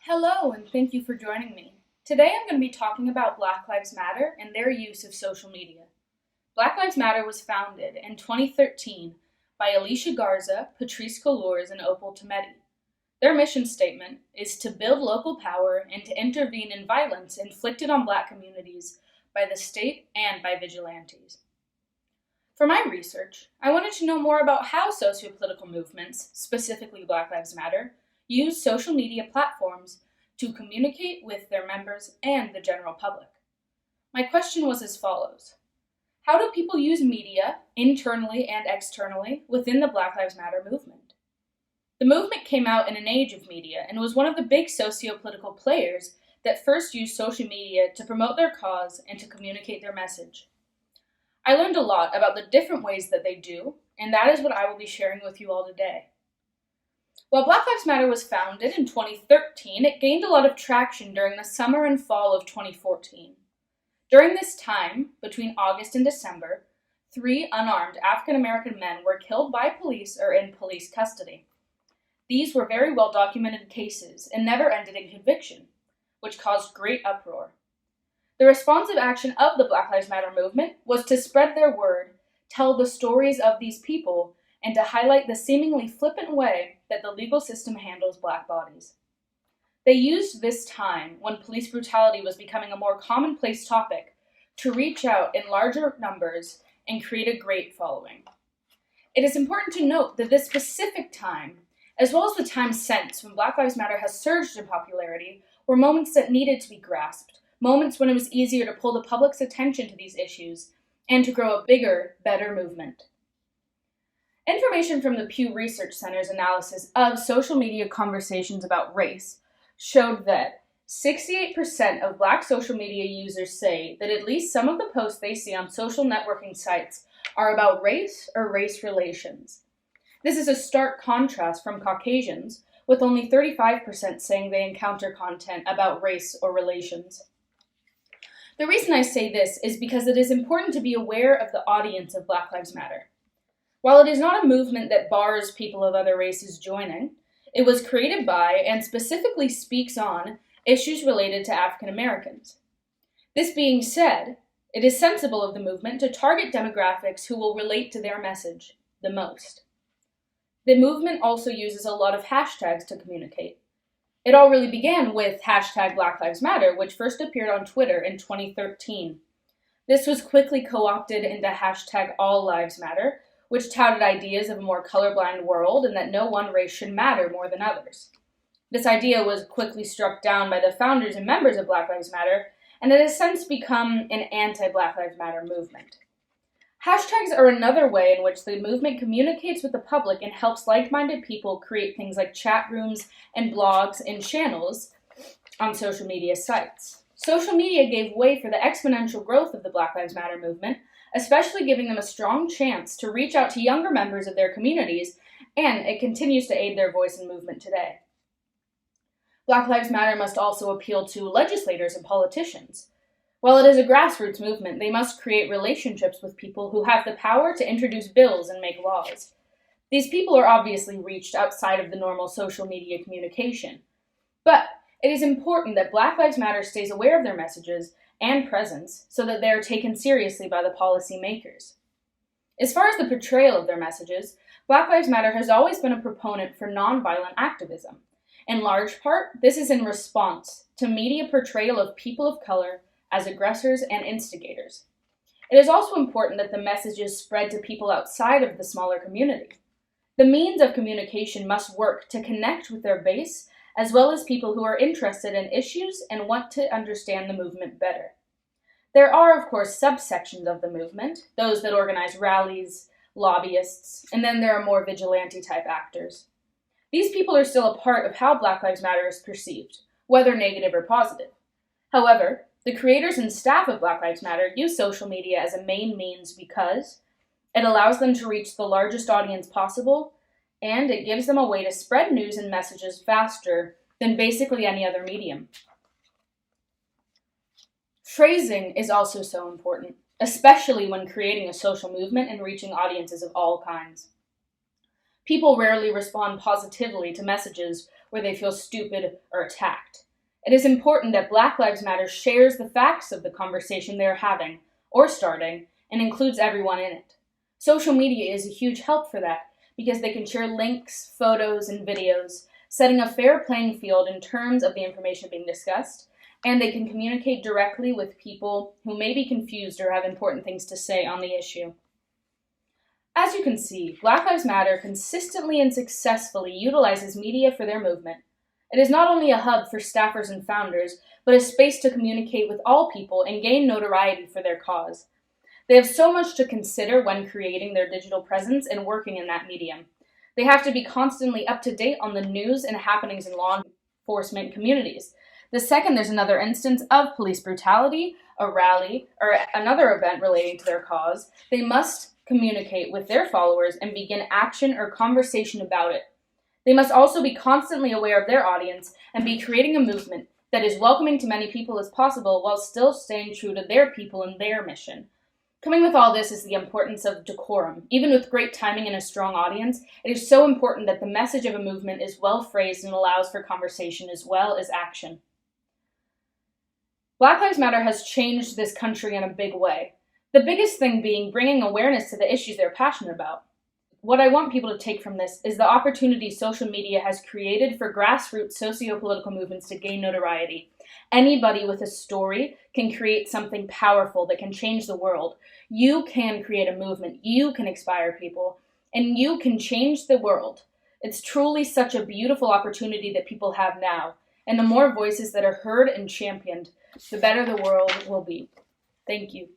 Hello, and thank you for joining me. Today I'm going to be talking about Black Lives Matter and their use of social media. Black Lives Matter was founded in 2013 by Alicia Garza, Patrisse Cullors, and Opal Tometi. Their mission statement is to build local power and to intervene in violence inflicted on Black communities by the state and by vigilantes. For my research, I wanted to know more about how sociopolitical movements, specifically Black Lives Matter, use social media platforms to communicate with their members and the general public. My question was as follows. How do people use media, internally and externally, within the Black Lives Matter movement? The movement came out in an age of media and was one of the big socio-political players that first used social media to promote their cause and to communicate their message. I learned a lot about the different ways that they do, and that is what I will be sharing with you all today. While Black Lives Matter was founded in 2013, it gained a lot of traction during the summer and fall of 2014. During this time, between August and December, 3 unarmed African American men were killed by police or in police custody. These were very well documented cases and never ended in conviction, which caused great uproar. The responsive action of the Black Lives Matter movement was to spread their word, tell the stories of these people, and to highlight the seemingly flippant way that the legal system handles Black bodies. They used this time, when police brutality was becoming a more commonplace topic, to reach out in larger numbers and create a great following. It is important to note that this specific time, as well as the time since when Black Lives Matter has surged in popularity, were moments that needed to be grasped, moments when it was easier to pull the public's attention to these issues and to grow a bigger, better movement. Information from the Pew Research Center's analysis of social media conversations about race showed that 68% of Black social media users say that at least some of the posts they see on social networking sites are about race or race relations. This is a stark contrast from Caucasians, with only 35% saying they encounter content about race or relations. The reason I say this is because it is important to be aware of the audience of Black Lives Matter. While it is not a movement that bars people of other races joining, it was created by and specifically speaks on issues related to African Americans. This being said, it is sensible of the movement to target demographics who will relate to their message the most. The movement also uses a lot of hashtags to communicate. It all really began with hashtag Black Lives Matter, which first appeared on Twitter in 2013. This was quickly co-opted into hashtag All Lives Matter, which touted ideas of a more colorblind world and that no one race should matter more than others. This idea was quickly struck down by the founders and members of Black Lives Matter, and it has since become an anti-Black Lives Matter movement. Hashtags are another way in which the movement communicates with the public and helps like-minded people create things like chat rooms and blogs and channels on social media sites. Social media gave way for the exponential growth of the Black Lives Matter movement, especially giving them a strong chance to reach out to younger members of their communities, and it continues to aid their voice and movement today. Black Lives Matter must also appeal to legislators and politicians. While it is a grassroots movement, they must create relationships with people who have the power to introduce bills and make laws. These people are obviously reached outside of the normal social media communication. But it is important that Black Lives Matter stays aware of their messages and presence so that they are taken seriously by the policy makers. As far as the portrayal of their messages, Black Lives Matter has always been a proponent for nonviolent activism. In large part, this is in response to media portrayal of people of color as aggressors and instigators. It is also important that the messages spread to people outside of the smaller community. The means of communication must work to connect with their base, as well as people who are interested in issues and want to understand the movement better. There are, of course, subsections of the movement, those that organize rallies, lobbyists, and then there are more vigilante-type actors. These people are still a part of how Black Lives Matter is perceived, whether negative or positive. However, the creators and staff of Black Lives Matter use social media as a main means because it allows them to reach the largest audience possible, and it gives them a way to spread news and messages faster than basically any other medium. Phrasing is also so important, especially when creating a social movement and reaching audiences of all kinds. People rarely respond positively to messages where they feel stupid or attacked. It is important that Black Lives Matter shares the facts of the conversation they are having or starting and includes everyone in it. Social media is a huge help for that because they can share links, photos, and videos, setting a fair playing field in terms of the information being discussed, and they can communicate directly with people who may be confused or have important things to say on the issue. As you can see, Black Lives Matter consistently and successfully utilizes media for their movement. It is not only a hub for staffers and founders, but a space to communicate with all people and gain notoriety for their cause. They have so much to consider when creating their digital presence and working in that medium. They have to be constantly up to date on the news and happenings in law enforcement communities. The second there's another instance of police brutality, a rally, or another event relating to their cause, they must communicate with their followers and begin action or conversation about it. They must also be constantly aware of their audience and be creating a movement that is welcoming to many people as possible while still staying true to their people and their mission. Coming with all this is the importance of decorum. Even with great timing and a strong audience, it is so important that the message of a movement is well phrased and allows for conversation as well as action. Black Lives Matter has changed this country in a big way. The biggest thing being bringing awareness to the issues they're passionate about. What I want people to take from this is the opportunity social media has created for grassroots socio-political movements to gain notoriety. Anybody with a story can create something powerful that can change the world. You can create a movement, you can inspire people, and you can change the world. It's truly such a beautiful opportunity that people have now, and the more voices that are heard and championed, the better the world will be. Thank you.